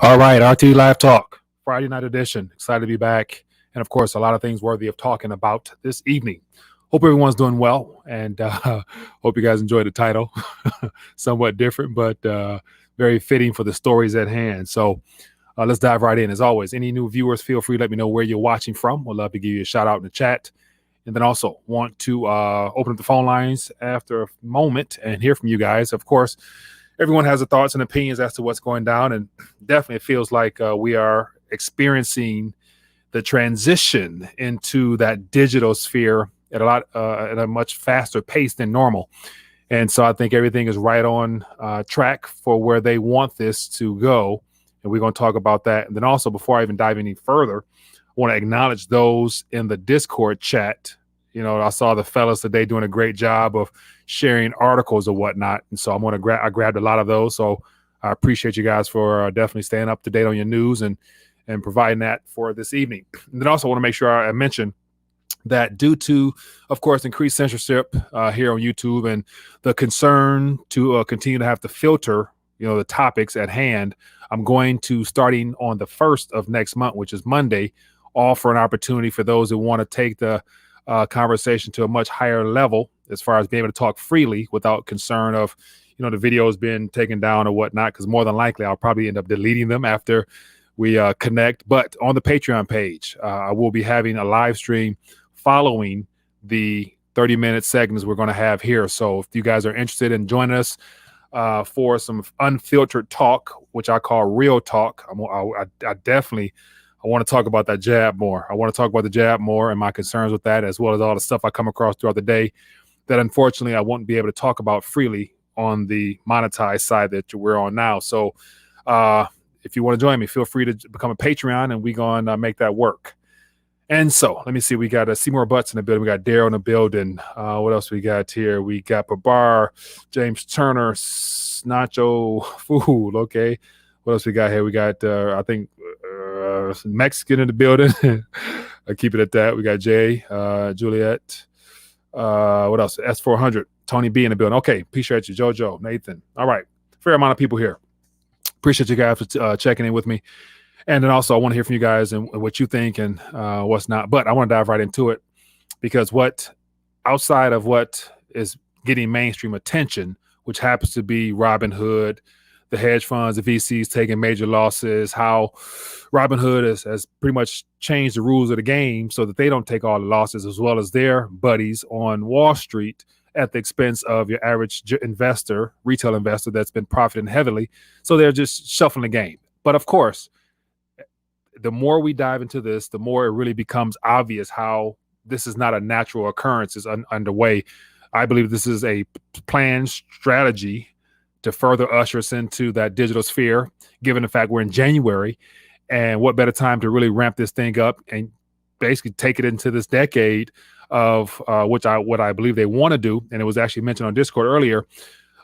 All right, RT Live Talk, Friday night edition. Excited to be back. And of course, a lot of things worthy of talking about this evening. Hope everyone's doing well and hope you guys enjoyed the title. Somewhat different, but very fitting for the stories at hand. So let's dive right in. As always, any new viewers, feel free to let me know where you're watching from. We'd love to give you a shout out in the chat. And then also want to open up the phone lines after a moment and hear from you guys. Of course, everyone has their thoughts and opinions as to what's going down, and definitely it feels like we are experiencing the transition into that digital sphere at a much faster pace than normal. And so I think everything is right on track for where they want this to go, and we're going to talk about that. And then also, before I even dive any further, I want to acknowledge those in the Discord chat. You know, I saw the fellas today doing a great job of sharing articles or whatnot, and so I grabbed a lot of those. So I appreciate you guys for definitely staying up to date on your news and providing that for this evening. And then also want to make sure I mention that due to, of course, increased censorship here on YouTube and the concern to continue to have to filter, the topics at hand, I'm going to, starting on the 1st of next month, which is Monday, offer an opportunity for those who want to take the conversation to a much higher level as far as being able to talk freely without concern of, the videos being taken down or whatnot, because more than likely I'll probably end up deleting them after we connect. But on the Patreon page, I will be having a live stream following the 30-minute segments we're going to have here. So if you guys are interested in joining us for some unfiltered talk, which I call real talk, I definitely want to talk about that jab more. I want to talk about the jab more and my concerns with that, as well as all the stuff I come across throughout the day that unfortunately I won't be able to talk about freely on the monetized side that we're on now. So if you want to join me, feel free to become a Patreon and we're going to make that work. And so let me see. We got Seymour Butts in the building. We got Daryl in the building. What else we got here? We got Babar, James Turner, Nacho Food. Okay. What else we got here? We got, I think, Mexican in the building. I'll keep it at that. We got Jay, Juliet. What else? S400. Tony B in the building. Okay. Appreciate you. Jojo, Nathan. All right. Fair amount of people here. Appreciate you guys for checking in with me. And then also I want to hear from you guys and what you think and what's not. But I want to dive right into it because outside of what is getting mainstream attention, which happens to be Robinhood, the hedge funds, the VCs taking major losses, how Robinhood has pretty much changed the rules of the game so that they don't take all the losses, as well as their buddies on Wall Street at the expense of your average investor, retail investor that's been profiting heavily. So they're just shuffling the game. But of course, the more we dive into this, the more it really becomes obvious how this is not a natural occurrence is underway. I believe this is a planned strategy to further usher us into that digital sphere, given the fact we're in January. And what better time to really ramp this thing up and basically take it into this decade of what I believe they want to do. And it was actually mentioned on Discord earlier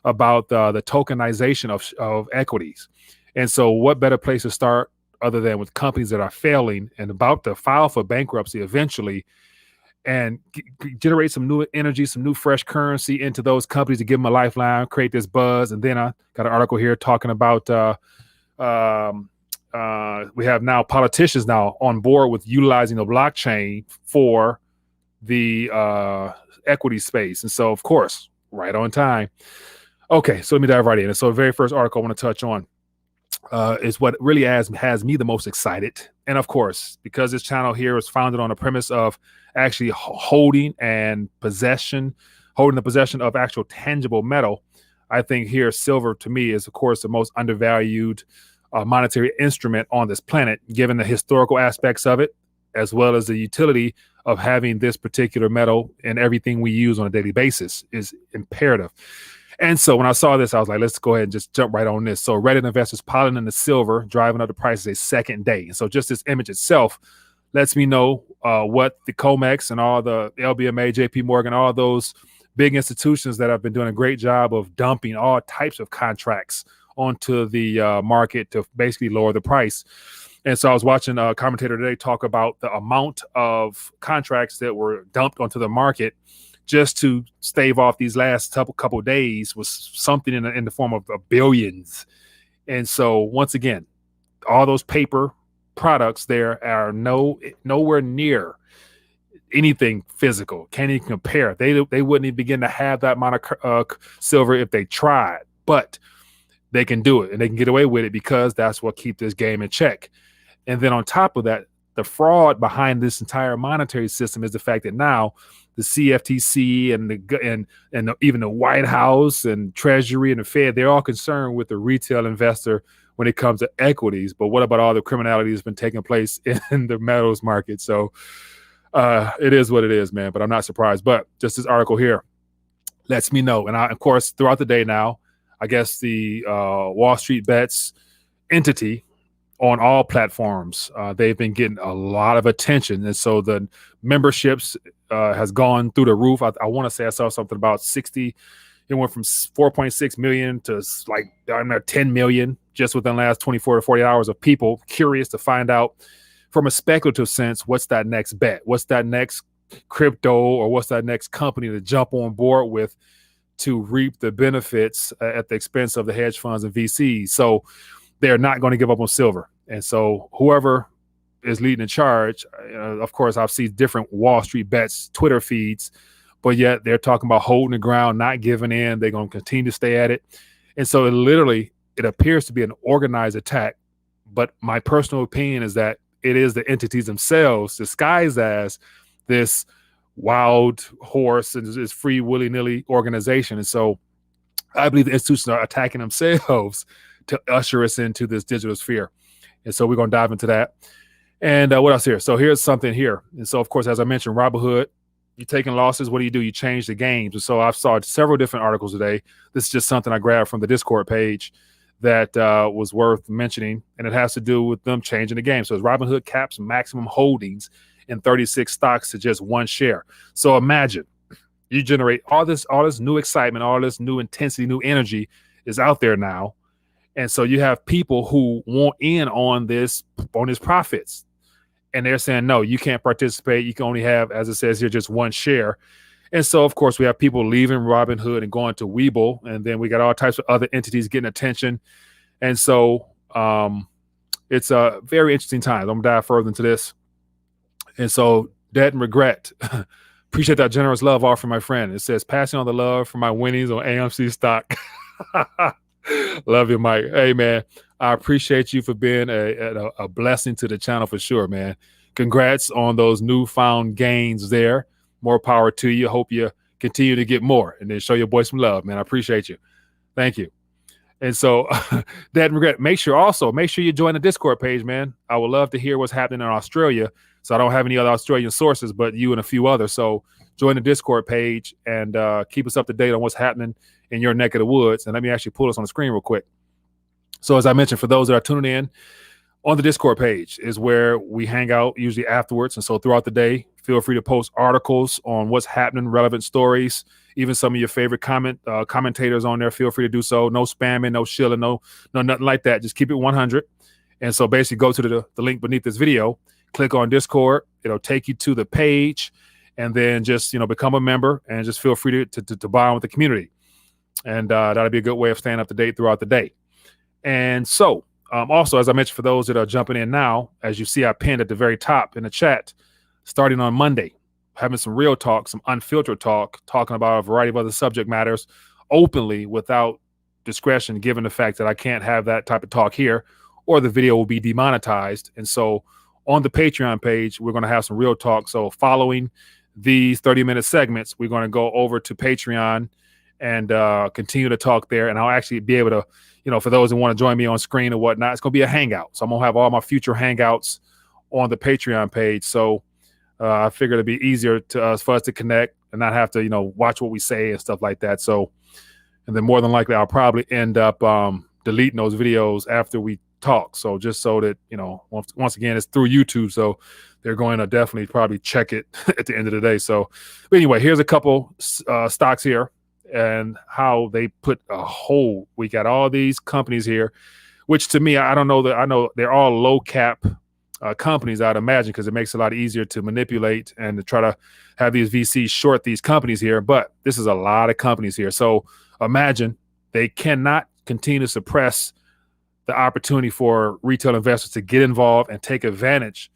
about the tokenization of equities. And so what better place to start other than with companies that are failing and about to file for bankruptcy eventually, and generate some new energy, some new fresh currency into those companies to give them a lifeline, create this buzz. And then I got an article here talking about we have now politicians now on board with utilizing the blockchain for the equity space. And so, of course, right on time. Okay, so let me dive right in. And so the very first article I want to touch on is what really has me the most excited. And of course, because this channel here is founded on a premise of actually holding the possession of actual tangible metal, I think here silver to me is, of course, the most undervalued monetary instrument on this planet, given the historical aspects of it, as well as the utility of having this particular metal in everything we use on a daily basis is imperative. And so when I saw this, I was like, let's go ahead and just jump right on this. So Reddit investors piling in the silver, driving up the prices a second day. And so just this image itself lets me know what the COMEX and all the LBMA, JP Morgan, all those big institutions that have been doing a great job of dumping all types of contracts onto the market to basically lower the price. And so I was watching a commentator today talk about the amount of contracts that were dumped onto the market just to stave off these last couple of days was something in the form of billions. And so once again, all those paper products there are nowhere near anything physical. Can't even compare. They wouldn't even begin to have that amount of silver if they tried, but they can do it and they can get away with it because that's what keeps this game in check. And then on top of that, the fraud behind this entire monetary system is the fact that now the CFTC and even the White House and Treasury and the Fed, they're all concerned with the retail investor when it comes to equities. But what about all the criminality that's been taking place in the metals market? So it is what it is, man. But I'm not surprised. But just this article here lets me know. And of course, throughout the day now, I guess the Wall Street Bets entity on all platforms, they've been getting a lot of attention. And so the memberships has gone through the roof. I want to say I saw something about 60. It went from 4.6 million to like 10 million just within the last 24 to 40 hours of people curious to find out from a speculative sense, what's that next bet? What's that next crypto or what's that next company to jump on board with to reap the benefits at the expense of the hedge funds and VCs? So they're not going to give up on silver. And so whoever is leading the charge, of course, I've seen different Wall Street Bets Twitter feeds, but yet they're talking about holding the ground, not giving in. They're going to continue to stay at it. And so it appears to be an organized attack. But my personal opinion is that it is the entities themselves disguised as this wild horse and this free willy-nilly organization. And so I believe the institutions are attacking themselves to usher us into this digital sphere. And so we're going to dive into that. And what else here? So here's something here. And so, of course, as I mentioned, Robinhood, you're taking losses. What do? You change the games. And so I've saw several different articles today. This is just something I grabbed from the Discord page that was worth mentioning. And it has to do with them changing the game. So it's Robinhood caps maximum holdings in 36 stocks to just one share. So imagine you generate all this new excitement, all this new intensity, new energy is out there now. And so you have people who want in on this profits. And they're saying, no, you can't participate. You can only have, as it says here, just one share. And so, of course, we have people leaving Robinhood and going to Webull. And then we got all types of other entities getting attention. And so it's a very interesting time. I'm going to dive further into this. And so debt and regret. Appreciate that generous love offer, my friend. It says, passing on the love for my winnings on AMC stock. Love you, Mike. Hey, man, I appreciate you for being a blessing to the channel for sure, man. Congrats on those newfound gains there. More power to you. Hope you continue to get more and then show your boy some love, man. I appreciate you. Thank you. And so that and regret, make sure you join the Discord page, man. I would love to hear what's happening in Australia. So I don't have any other Australian sources, but you and a few others. So join the Discord page and keep us up to date on what's happening in your neck of the woods. And let me actually pull this on the screen real quick. So as I mentioned, for those that are tuning in, on the Discord page is where we hang out usually afterwards. And so throughout the day, feel free to post articles on what's happening, relevant stories, even some of your favorite commentators on there. Feel free to do so. No spamming, no shilling, no nothing like that. Just keep it 100. And so basically go to the link beneath this video, click on Discord. It'll take you to the page and then just, become a member and just feel free to bond with the community. And that'll be a good way of staying up to date throughout the day. And so also, as I mentioned, for those that are jumping in now, as you see, I pinned at the very top in the chat, starting on Monday, having some real talk, some unfiltered talk, talking about a variety of other subject matters openly without discretion, given the fact that I can't have that type of talk here or the video will be demonetized. And so on the Patreon page, we're going to have some real talk. So following these 30-minute segments, we're going to go over to Patreon and continue to talk there. And I'll actually be able to, for those that want to join me on screen or whatnot, it's going to be a hangout. So I'm going to have all my future hangouts on the Patreon page. So I figured it'd be easier for us to connect and not have to, watch what we say and stuff like that. So, and then more than likely, I'll probably end up deleting those videos after we talk. So just so that, once again, it's through YouTube. So they're going to definitely probably check it at the end of the day. So but anyway, here's a couple stocks here and how they put a hold. We got all these companies here, which to me, I know they're all low cap companies, I'd imagine, because it makes it a lot easier to manipulate and to try to have these VCs short these companies here. But this is a lot of companies here. So imagine they cannot continue to suppress the opportunity for retail investors to get involved and take advantage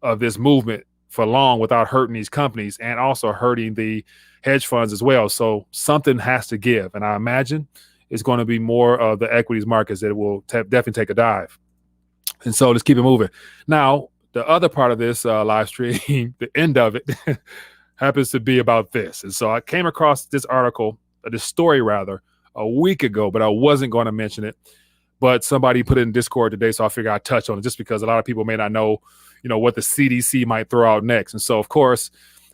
of this movement for long without hurting these companies and also hurting the hedge funds as well. So something has to give. And I imagine it's going to be more of the equities markets that will definitely take a dive. And so let's keep it moving. Now, the other part of this live stream, the end of it, happens to be about this. And so I came across this article, this story rather, a week ago, but I wasn't going to mention it. But somebody put it in Discord today, so I figured I'd touch on it just because a lot of people may not know, what the CDC might throw out next. And so, of course,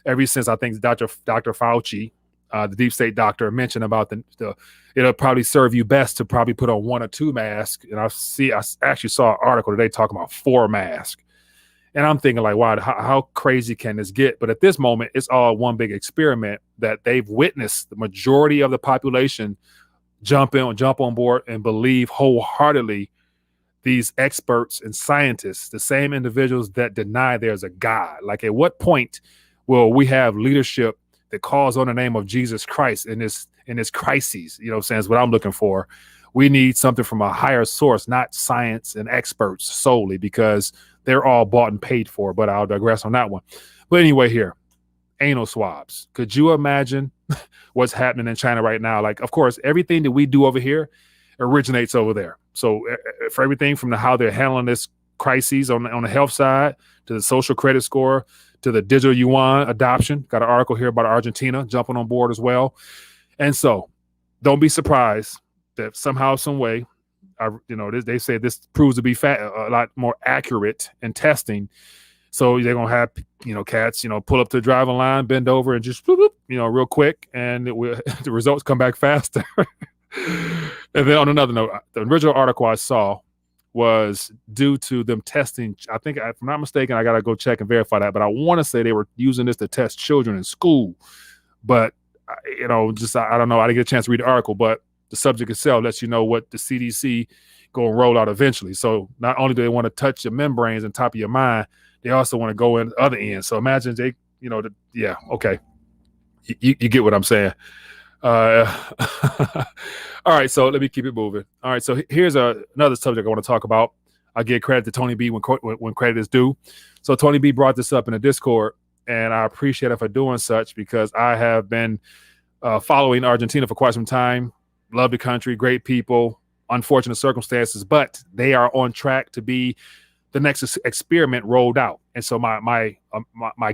ever since I think Dr. Fauci, the deep state doctor, mentioned about it'll probably serve you best to probably put on 1 or 2 masks. And I actually saw an article today talking about 4 masks. And I'm thinking like, wow, how crazy can this get? But at this moment, it's all one big experiment that they've witnessed the majority of the population jump on board and believe wholeheartedly these experts and scientists, the same individuals that deny there's a God. Like, at what point will we have leadership that calls on the name of Jesus Christ in this crises? You know what I'm saying? Is what I'm looking for. We need something from a higher source, not science and experts solely, because they're all bought and paid for. But I'll digress on that one. But anyway, here, anal swabs. Could you imagine what's happening in China right now? Like, of course, everything that we do over here originates over there. So for everything from how they're handling this crises on the health side, to the social credit score, to the digital yuan adoption. Got an article here about Argentina jumping on board as well. And so don't be surprised that somehow, some way, they say this proves to be a lot more accurate in testing. So they're going to have, cats, pull up to the driving line, bend over and just, real quick. And the results come back faster. And then on another note, the original article I saw was due to them testing. I think, if I'm not mistaken, I got to go check and verify that. But I want to say they were using this to test children in school. But, I don't know. I didn't get a chance to read the article, but the subject itself lets you know what the CDC going to roll out eventually. So not only do they want to touch your membranes and top of your mind, they also want to go in the other end. So imagine they, okay. You get what I'm saying. All right, so let me keep it moving. All right, so here's another subject I want to talk about. I give credit to Tony B when credit is due. So Tony B brought this up in the Discord, and I appreciate it for doing such, because I have been following Argentina for quite some time. Love the country, great people, unfortunate circumstances, but they are on track to be the next experiment rolled out. And so my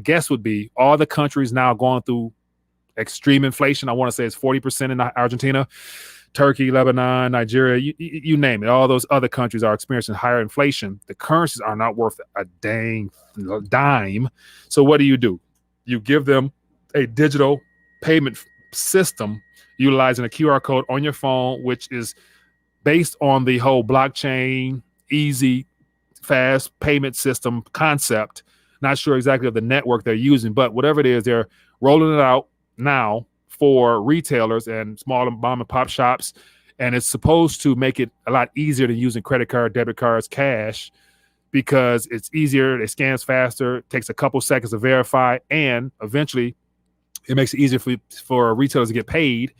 guess would be all the countries now going through extreme inflation. I want to say it's 40% in Argentina, Turkey, Lebanon, Nigeria, you name it. All those other countries are experiencing higher inflation. The currencies are not worth a dang dime. So what do? You give them a digital payment system utilizing a QR code on your phone, which is based on the whole blockchain, easy, fast payment system concept. Not sure exactly of the network they're using, but whatever it is, they're rolling it out now for retailers and small mom and pop shops, and it's supposed to make it a lot easier than using credit card, debit cards, cash, because it's easier, it scans faster, it takes a couple seconds to verify, and eventually it makes it easier for retailers to get paid.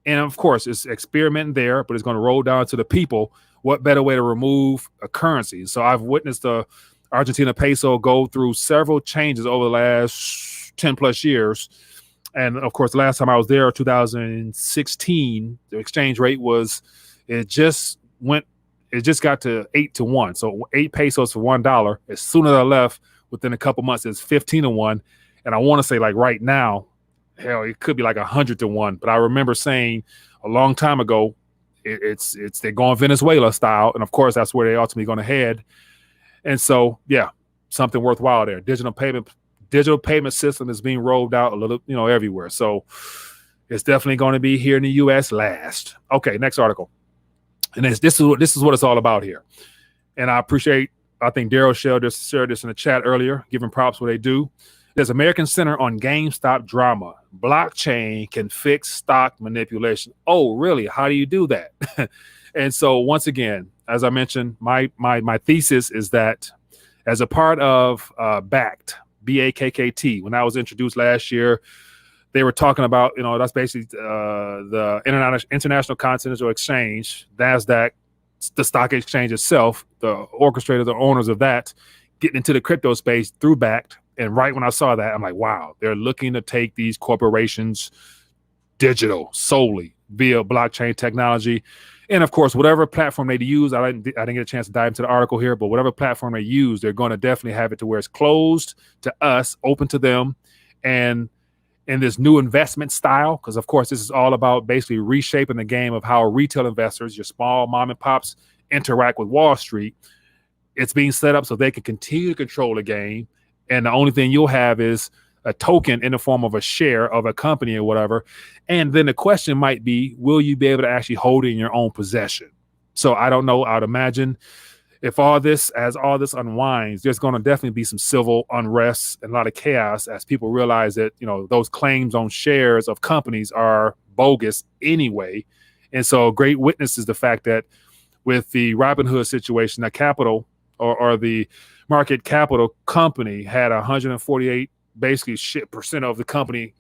And of course, it's experimenting there, but it's going to roll down to the people. What better way to remove a currency? So I've witnessed the Argentina peso go through several changes over the last 10 plus years. And of course, the last time I was there, 2016, the exchange rate it just got to 8-1. So 8 pesos for $1. As soon as I left, within a couple months, it's 15-1. And I want to say, like, right now, hell, it could be like 100-1. But I remember saying a long time ago, they're going Venezuela style. And of course, that's where they're ultimately going to head. And so, yeah, something worthwhile there. Digital payment system is being rolled out a little, everywhere. So it's definitely going to be here in the U.S. last. Okay, next article. And this is what it's all about here. And I think Daryl shared this in the chat earlier, giving props what they do. There's American Center on GameStop drama. Blockchain can fix stock manipulation. Oh, really? How do you do that? And so once again, as I mentioned, my thesis is that as a part of BACT, BAKKT, when I was introduced last year, they were talking about, that's basically the International Continental Exchange, NASDAQ, the stock exchange itself, the orchestrators or owners of that, getting into the crypto space through Backed. And right when I saw that, I'm like, wow, they're looking to take these corporations digital solely via blockchain technology. And of course, whatever platform they use, I didn't get a chance to dive into the article here, but whatever platform they use, they're going to definitely have it to where it's closed to us, open to them. And in this new investment style, because of course, this is all about basically reshaping the game of how retail investors, your small mom and pops, interact with Wall Street. It's being set up so they can continue to control the game. And the only thing you'll have is a token in the form of a share of a company or whatever. And then the question might be, will you be able to actually hold it in your own possession? So I don't know. I'd imagine if all this unwinds, there's going to definitely be some civil unrest and a lot of chaos as people realize that, those claims on shares of companies are bogus anyway. And so a great witness is the fact that with the Robinhood situation, that capital or the market capital company had 148 basically percent of the company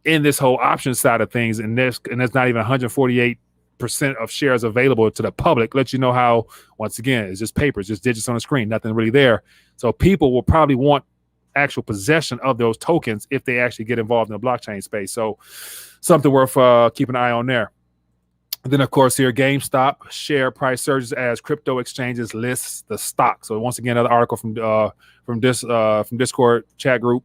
in this whole option side of things. And there's not even 148% of shares available to the public. Let you know how, once again, it's just paper, it's just digits on the screen, nothing really there. So people will probably want actual possession of those tokens if they actually get involved in the blockchain space. So something worth keeping an eye on there. And then, of course, here, GameStop share price surges as crypto exchanges lists the stock. So once again, another article from Discord chat group.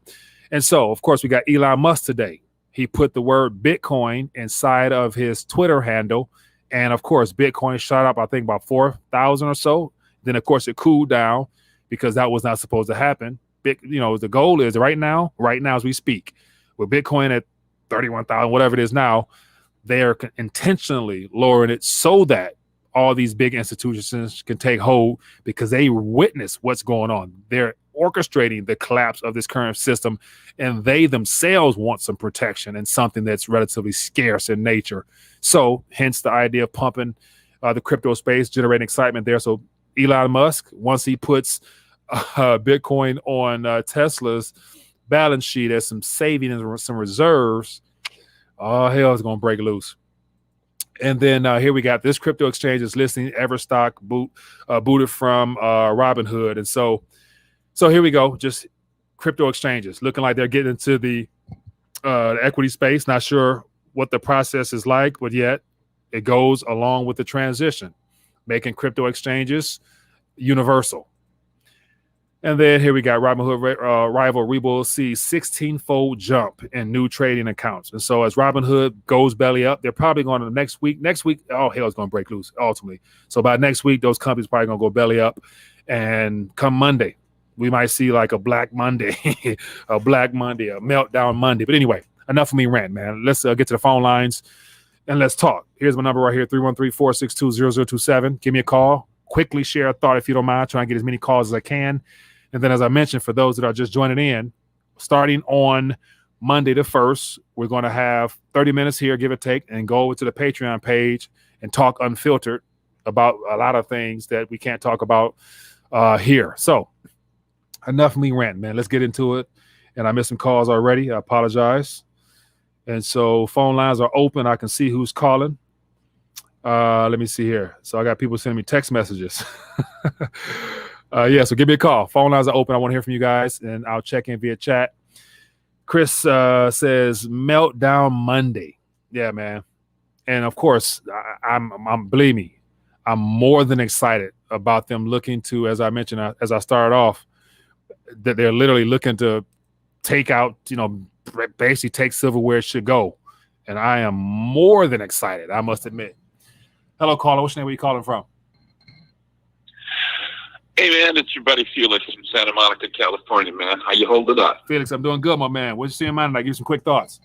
And so, of course, we got Elon Musk today. He put the word Bitcoin inside of his Twitter handle. And, of course, Bitcoin shot up, I think, about 4,000 or so. Then, of course, it cooled down because that was not supposed to happen. The goal is right now as we speak, with Bitcoin at 31,000, whatever it is now, they are intentionally lowering it so that all these big institutions can take hold because they witness what's going on. They're orchestrating the collapse of this current system, and they themselves want some protection and something that's relatively scarce in nature. So hence the idea of pumping the crypto space, generating excitement there. So Elon Musk, once he puts Bitcoin on Tesla's balance sheet as some savings and some reserves, oh, hell, it's going to break loose. And then here we got this crypto exchange is listing Everstock booted from Robinhood. And so here we go. Just crypto exchanges looking like they're getting into the equity space. Not sure what the process is like, but yet it goes along with the transition, making crypto exchanges universal. And then here we got Robinhood rival Webull sees 16-fold jump in new trading accounts. And so as Robinhood goes belly up, they're probably going to next week, oh, hell, it's going to break loose ultimately. So by next week, those companies probably going to go belly up. And come Monday, we might see like a Black Monday, a meltdown Monday. But anyway, enough of me rant, man. Let's get to the phone lines and let's talk. Here's my number right here, 313-462-0027. Give me a call. Quickly share a thought if you don't mind. Try and get as many calls as I can. And then, as I mentioned, for those that are just joining in, starting on Monday the 1st, we're going to have 30 minutes here, give or take, and go over to the Patreon page and talk unfiltered about a lot of things that we can't talk about here. So enough of me ranting, man. Let's get into it. And I missed some calls already. I apologize. And so phone lines are open. I can see who's calling. Let me see here. So I got people sending me text messages. So give me a call. Phone lines are open. I want to hear from you guys, and I'll check in via chat. Chris says meltdown Monday. Yeah, man. And of course, I'm believe me, I'm more than excited about them looking to, as I mentioned, as I started off, that they're literally looking to take out, basically take silver where it should go. And I am more than excited, I must admit. Hello, caller. What's your name? Where you calling from? Hey, man, it's your buddy Felix from Santa Monica, California, man. How you holding up? Felix, I'm doing good, my man. What you see in mind? I give you some quick thoughts.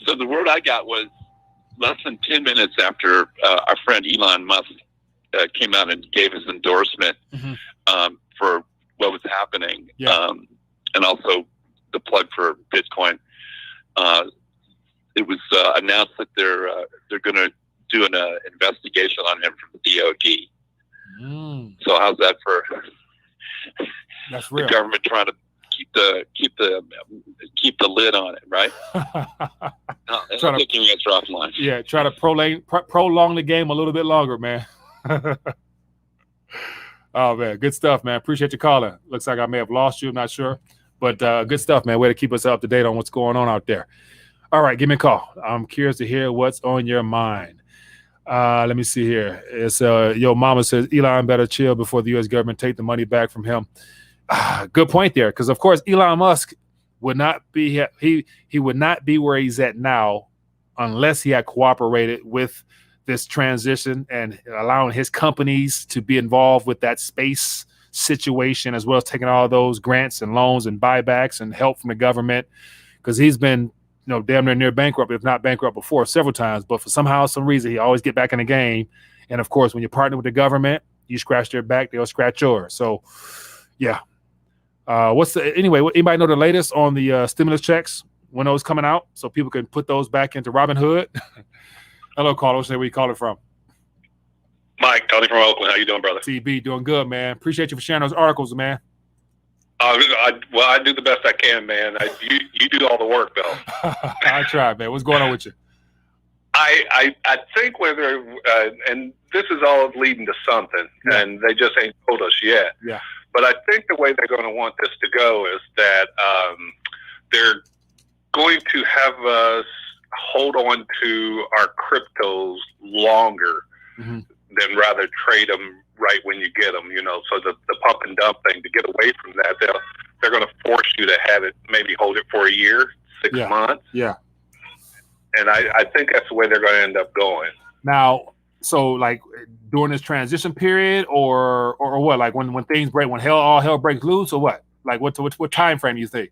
So the word I got was less than 10 minutes after our friend Elon Musk came out and gave his endorsement for what was happening, and also the plug for Bitcoin. It was announced that they're going to do an investigation on him from the DOD. So how's that for That's real. The government trying to keep the lid on it, right? No, try to your answer offline. Yeah, try to prolong the game a little bit longer, man. Oh man, good stuff, man. Appreciate you calling. Looks like I may have lost you. I'm not sure, but good stuff, man. Way to keep us up to date on what's going on out there. All right, give me a call. I'm curious to hear what's on your mind. Let me see here. It's yo mama says Elon better chill before the U.S. government take the money back from him. Good point there, because of course Elon Musk would not be he would not be where he's at now unless he had cooperated with this transition and allowing his companies to be involved with that space situation, as well as taking all those grants and loans and buybacks and help from the government, because he's been damn near bankrupt, if not bankrupt before, several times. But for some reason, he always get back in the game. And of course, when you partner with the government, you scratch their back, they'll scratch yours. So, yeah. Anybody know the latest on the stimulus checks, when those coming out, so people can put those back into Robinhood? Hello, caller. Where you calling from? Mike, calling from Oakland. How you doing, brother? TB, doing good, man. Appreciate you for sharing those articles, man. I do the best I can, man. You do all the work, though. I try, man. What's going on with you? I think whether and this is all leading to something, and they just ain't told us yet. Yeah. But I think the way they're going to want this to go is that they're going to have us hold on to our cryptos longer than rather trade them right when you get them. So the pump and dump thing, to get away from that, they're going to force you to have it, maybe hold it for a year, 6 months. Yeah. And I think that's the way they're going to end up going. Now, so like during this transition period, or what? Like when things break, when all hell breaks loose, or what? Like what time frame do you think?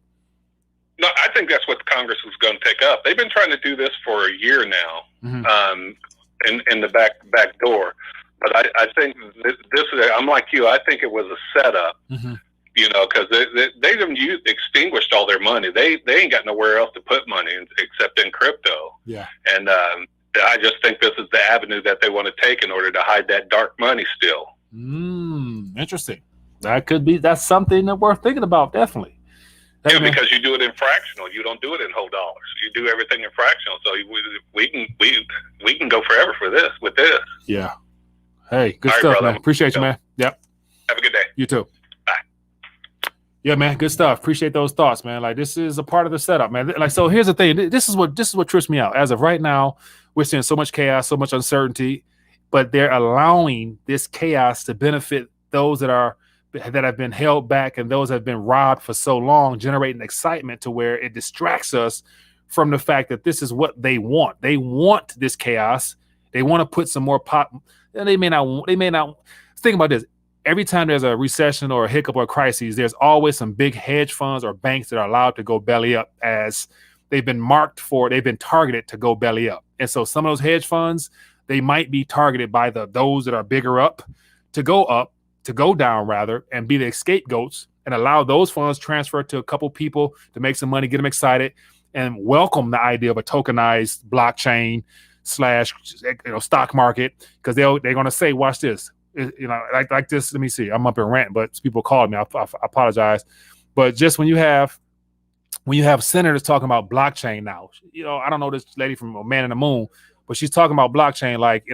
No, I think that's what Congress is going to take up. They've been trying to do this for a year now, in the back door. But I think this is, I'm like you, I think it was a setup, because they extinguished all their money. They ain't got nowhere else to put money except in crypto. Yeah. And I just think this is the avenue that they want to take in order to hide that dark money still. Interesting. That's something that worth thinking about, definitely. Yeah, because you do it in fractional. You don't do it in whole dollars. You do everything in fractional. So we can go forever with this. Yeah. Hey, good all stuff, right, man. Appreciate you, man. Yep. Have a good day. You too. Bye. Yeah, man. Good stuff. Appreciate those thoughts, man. Like, this is a part of the setup, man. Like, so here's the thing. This is what trips me out. As of right now, we're seeing so much chaos, so much uncertainty, but they're allowing this chaos to benefit those that have been held back and those that have been robbed for so long, generating excitement to where it distracts us from the fact that this is what they want. They want this chaos. They want to put some more pop. And they may not. Think about this. Every time there's a recession or a hiccup or a crisis, there's always some big hedge funds or banks that are allowed to go belly up, as they've been targeted to go belly up. And so some of those hedge funds, they might be targeted by those that are bigger up, to go down rather, and be the scapegoats, and allow those funds transfer to a couple people to make some money, get them excited, and welcome the idea of a tokenized blockchain / stock market, because they're going to say, watch this, like this. Let me see. I'm up and ranting, but people called me. I apologize. But just when you have senators talking about blockchain now, I don't know this lady from Man in the Moon, but she's talking about blockchain like,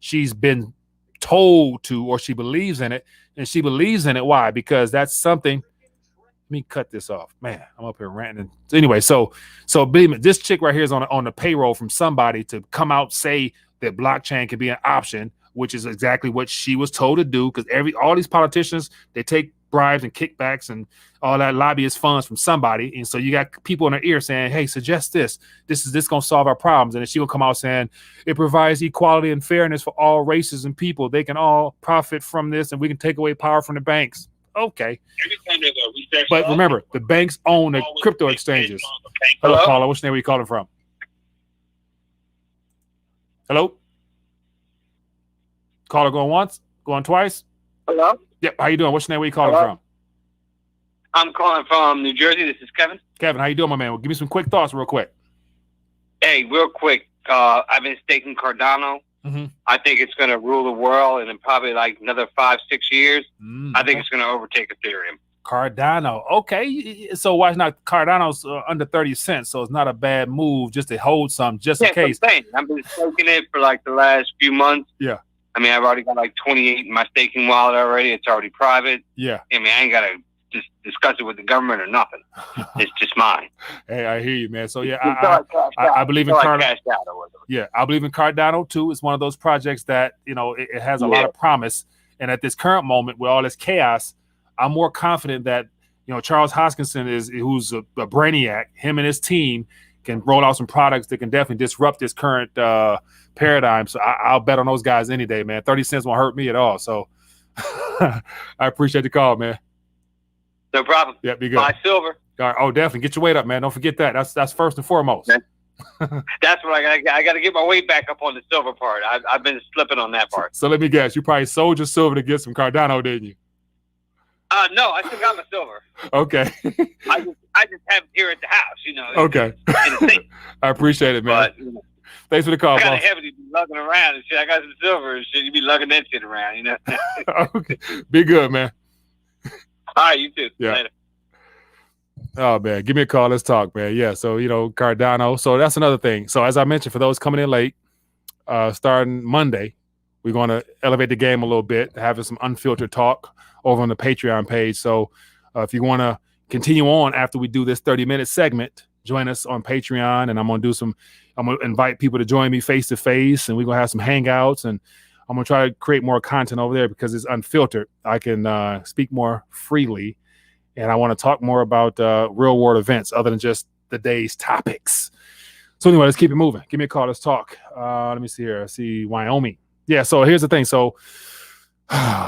she's been told to, or she believes in it, and she believes in it. Why? Because that's something. Let me cut this off, man. I'm up here ranting. Anyway, so believe me, this chick right here is on the payroll from somebody to come out say that blockchain can be an option, which is exactly what she was told to do. Because all these politicians, they take bribes and kickbacks and all that lobbyist funds from somebody, and so you got people in their ear saying, "Hey, suggest this. This is gonna solve our problems." And then she will come out saying it provides equality and fairness for all races and people. They can all profit from this, and we can take away power from the banks. Okay. Every time there's a recession, but remember, the banks own the crypto exchanges. Hello, caller. What's your name? Where you calling from? Hello? Caller going once? Going twice? Hello? Yep. How you doing? What's your name? Where you calling from? I'm calling from New Jersey. This is Kevin. Kevin, how you doing, my man? Well, give me some quick thoughts real quick. Hey, real quick. I've been staking Cardano. I think it's going to rule the world, and in probably like another 5-6 years, I think it's going to overtake Ethereum. Cardano. Okay. So why not Cardano's under 30 cents? So it's not a bad move just to hold some just in case. I've been staking it for like the last few months. Yeah. I mean, I've already got like 28 in my staking wallet already. It's already private. Yeah. I mean, I ain't got to just discuss it with the government or nothing. It's just mine. Hey, I hear you, man. So yeah, I believe in Cardano. Yeah, I believe in Cardano too. It's one of those projects that, you know, it has a lot of promise. And at this current moment with all this chaos, I'm more confident that, you know, Charles Hoskinson who's a brainiac. Him and his team can roll out some products that can definitely disrupt this current paradigm. So I'll bet on those guys any day, man. 30 cents won't hurt me at all. So I appreciate the call, man. No problem. Yeah, be good. Buy silver. All right. Oh, definitely get your weight up, man. Don't forget that. That's first and foremost. That's what I got to get my weight back up on the silver part. I've been slipping on that part. So let me guess, you probably sold your silver to get some Cardano, didn't you? No, I still got my silver. Okay. I just have it here at the house, you know. Okay. I appreciate it, man. But, you know, thanks for the call, I got boss. a heavy to be lugging around and shit. I got some silver and shit. You be lugging that shit around, you know. Okay. Be good, man. All right, you too. Yeah. Later. Oh, man. Give me a call. Let's talk, man. Yeah. So, you know, Cardano. So that's another thing. So as I mentioned, for those coming in late, starting Monday, we're going to elevate the game a little bit, having some unfiltered talk over on the Patreon page. So if you want to continue on after we do this 30-minute segment, join us on Patreon. And I'm going to invite people to join me face to face, and we're going to have some hangouts, and I'm going to try to create more content over there because it's unfiltered. I can speak more freely, and I want to talk more about real world events other than just the day's topics. So anyway, let's keep it moving. Give me a call. Let's talk. Let me see here. I see Wyoming. Yeah. So here's the thing. So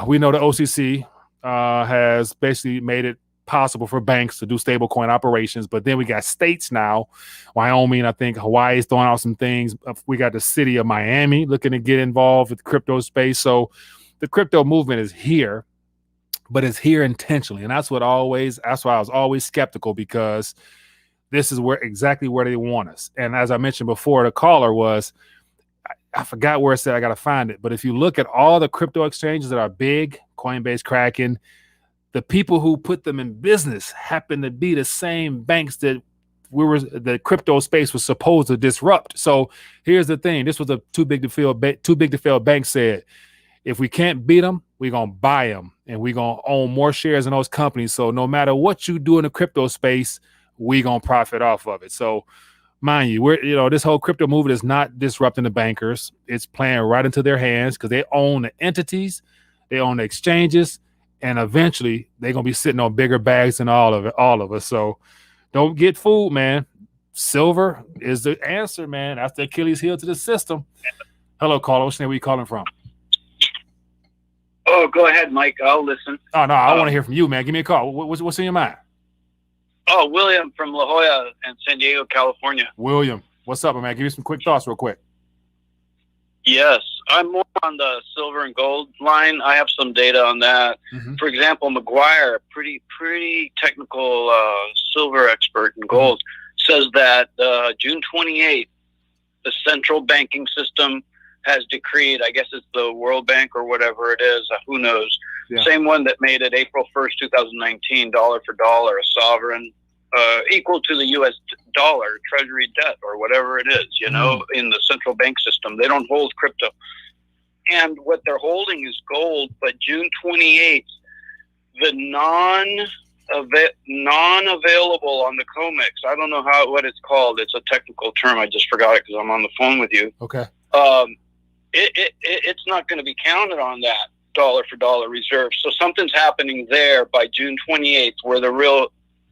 we know the OCC has basically made it possible for banks to do stablecoin operations, but then we got states now, Wyoming, I think Hawaii is throwing out some things. We got the city of Miami looking to get involved with the crypto space. So the crypto movement is here, but it's here intentionally. And that's why I was always skeptical, because this is exactly where they want us. And as I mentioned before, the caller was, I forgot where it said, I got to find it. But if you look at all the crypto exchanges that are big, Coinbase, Kraken, the people who put them in business happen to be the same banks that the crypto space was supposed to disrupt. So here's the thing. This was a too big to fail bank said, if we can't beat them, we're going to buy them, and we're going to own more shares in those companies. So no matter what you do in the crypto space, we're going to profit off of it. So mind you, this whole crypto movement is not disrupting the bankers. It's playing right into their hands because they own the entities, they own the exchanges, and eventually they're going to be sitting on bigger bags than all of us. So don't get fooled, man. Silver is the answer, man. That's the Achilles heel to the system. Hello, caller. What's your name? Where you calling from? Oh, go ahead, Mike. I'll listen. Oh, no, I want to hear from you, man. Give me a call. What's in your mind? Oh, William from La Jolla and San Diego, California. William, what's up, man? Give me some quick thoughts real quick. Yes, I'm more on the silver and gold line. I have some data on that. Mm-hmm. For example, McGuire, pretty technical silver expert in gold, says that June 28th, the central banking system has decreed, I guess it's the World Bank or whatever it is, who knows, same one that made it April 1st, 2019, dollar for dollar, a sovereign, equal to the U.S. dollar, treasury debt, or whatever it is, in the central bank system. They don't hold crypto. And what they're holding is gold, but June 28th, the non-available on the COMEX, I don't know what it's called. It's a technical term. I just forgot it because I'm on the phone with you. Okay. It's not going to be counted on that dollar for dollar reserve. So something's happening there by June 28th where the real,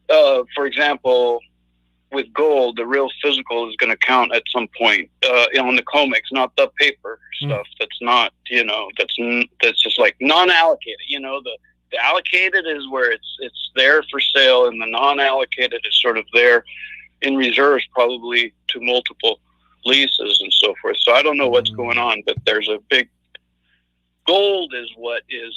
for example, with gold, the real physical is going to count at some point on the COMEX, not the paper stuff. That's not, that's just like non-allocated. The allocated is where it's there for sale, and the non-allocated is sort of there in reserves, probably to multiple leases and so forth. So I don't know what's going on, but there's a big gold is what is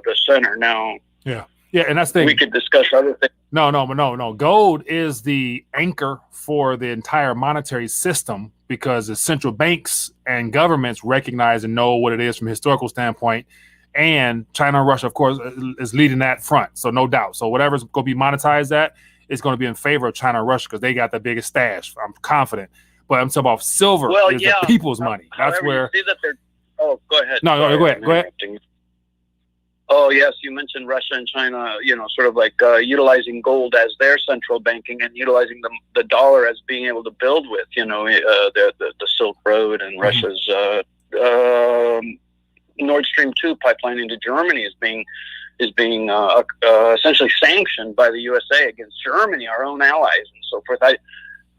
the center now. Yeah, and that's the thing. We could discuss other things. No. Gold is the anchor for the entire monetary system because the central banks and governments recognize and know what it is from a historical standpoint. And China and Russia, of course, is leading that front. So no doubt. So whatever's going to be monetized at, it's going to be in favor of China and Russia because they got the biggest stash. I'm confident. But I'm talking about silver is the people's money. That's where. You see that they're. Oh, go ahead. No, go ahead. Go ahead. Oh, yes. You mentioned Russia and China, sort of like utilizing gold as their central banking and utilizing the dollar as being able to build with, the Silk Road and Russia's Nord Stream 2 pipeline into Germany is being essentially sanctioned by the USA against Germany, our own allies, and so forth. I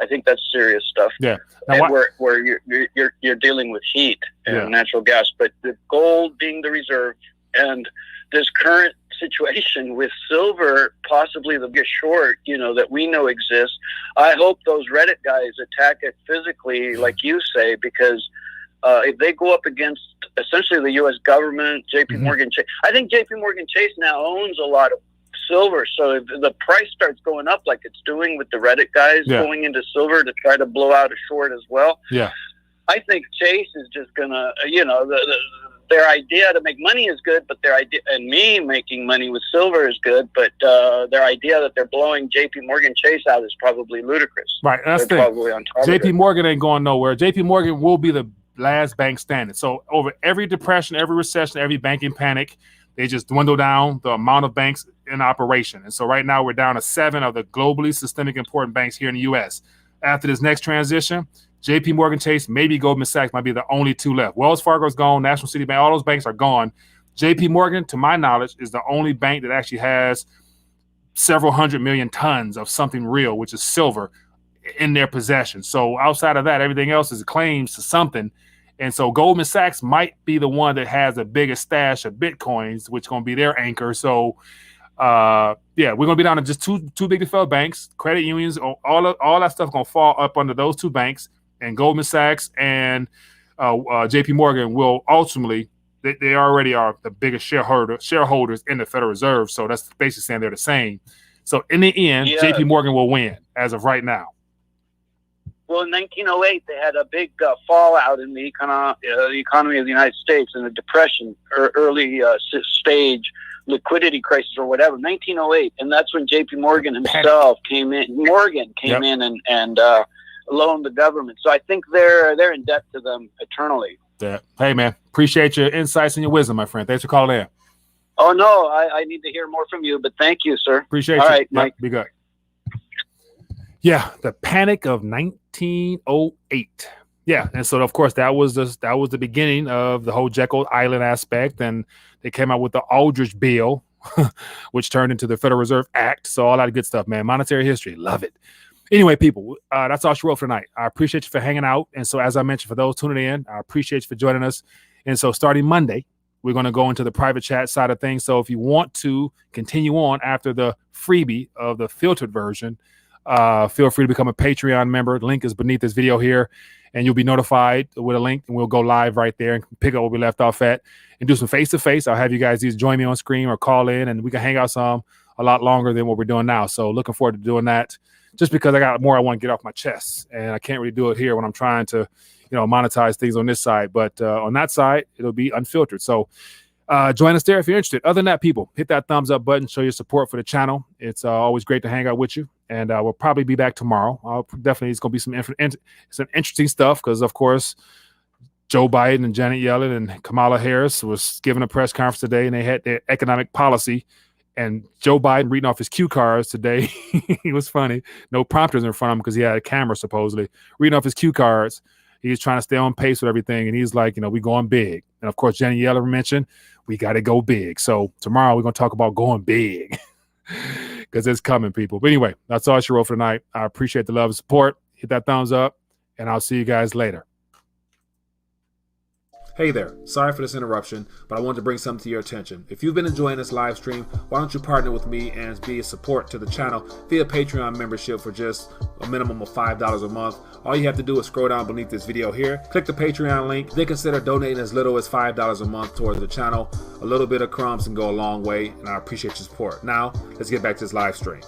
think that's serious stuff. Yeah, and where you're dealing with heat and natural gas, but the gold being the reserve and this current situation with silver, possibly the biggest short, that we know exists. I hope those Reddit guys attack it physically, like you say, because if they go up against essentially the U.S. government, J.P. Morgan Chase, I think J.P. Morgan Chase now owns a lot of silver. So if the price starts going up like it's doing with the Reddit guys going into silver to try to blow out a short as well, I think Chase is just gonna, their idea to make money is good, but their idea, and me making money with silver is good, but their idea that they're blowing J.P. Morgan Chase out is probably ludicrous. Right, that's the probably on top J.P. of it. Morgan ain't going nowhere. J.P. Morgan will be the last bank standing. So over every depression, every recession, every banking panic, they just dwindle down the amount of banks in operation. And so right now we're down to 7 of the globally systemic important banks here in the U.S. After this next transition, J.P. Morgan Chase, maybe Goldman Sachs might be the only 2 left. Wells Fargo's gone. National City Bank, all those banks are gone. J.P. Morgan, to my knowledge, is the only bank that actually has several 100 million tons of something real, which is silver, in their possession. So outside of that, everything else is claims to something. And so Goldman Sachs might be the one that has the biggest stash of Bitcoins, which is going to be their anchor. So, we're going to be down to just two big to fail banks, credit unions, all that stuff going to fall up under those 2 banks. And Goldman Sachs and J.P. Morgan will ultimately, they already are the biggest shareholders in the Federal Reserve. So that's basically saying they're the same. So in the end, J.P. Morgan will win as of right now. Well, in 1908, they had a big fallout in the economy of the United States in the Depression, early stage liquidity crisis or whatever, 1908. And that's when J.P. Morgan himself came in. Morgan came in and loaned the government. So I think they're in debt to them eternally. Yeah. Hey, man, appreciate your insights and your wisdom, my friend. Thanks for calling in. Oh, no, I need to hear more from you, but thank you, sir. Appreciate you. All right, Mike. Be good. Yeah, the panic of 1908. Yeah, and so of course that was the beginning of the whole Jekyll Island aspect, and they came out with the Aldrich Bill, which turned into the Federal Reserve Act. So all that good stuff, man. Monetary history, love it. Anyway, people, that's all she wrote for tonight. I appreciate you for hanging out. And so, as I mentioned, for those tuning in, I appreciate you for joining us. And so, starting Monday, we're going to go into the private chat side of things. So, if you want to continue on after the freebie of the filtered version, feel free to become a Patreon member. The link is beneath this video here, and you'll be notified with a link, and we'll go live right there and pick up where we left off at and do some face-to-face. I'll have you guys either join me on screen or call in, and we can hang out a lot longer than what we're doing now. So, looking forward to doing that. Just because I got more I want to get off my chest, and I can't really do it here when I'm trying to, monetize things on this side. But on that side, it'll be unfiltered. So join us there if you're interested. Other than that, people, hit that thumbs up button, show your support for the channel. It's always great to hang out with you, and we'll probably be back tomorrow. It's going to be some interesting stuff because, of course, Joe Biden and Janet Yellen and Kamala Harris was giving a press conference today, and they had their economic policy. And Joe Biden reading off his cue cards today. It was funny. No prompters in front of him because he had a camera, supposedly. Reading off his cue cards. He was trying to stay on pace with everything. And he's like, we going big. And, of course, Janet Yellen mentioned we got to go big. So tomorrow we're going to talk about going big because it's coming, people. But anyway, that's all she wrote for tonight. I appreciate the love and support. Hit that thumbs up, and I'll see you guys later. Hey there, sorry for this interruption, but I wanted to bring something to your attention. If you've been enjoying this live stream, why don't you partner with me and be a support to the channel via Patreon membership for just a minimum of $5 a month. All you have to do is scroll down beneath this video here, click the Patreon link, then consider donating as little as $5 a month towards the channel. A little bit of crumbs can go a long way, and I appreciate your support. Now, let's get back to this live stream.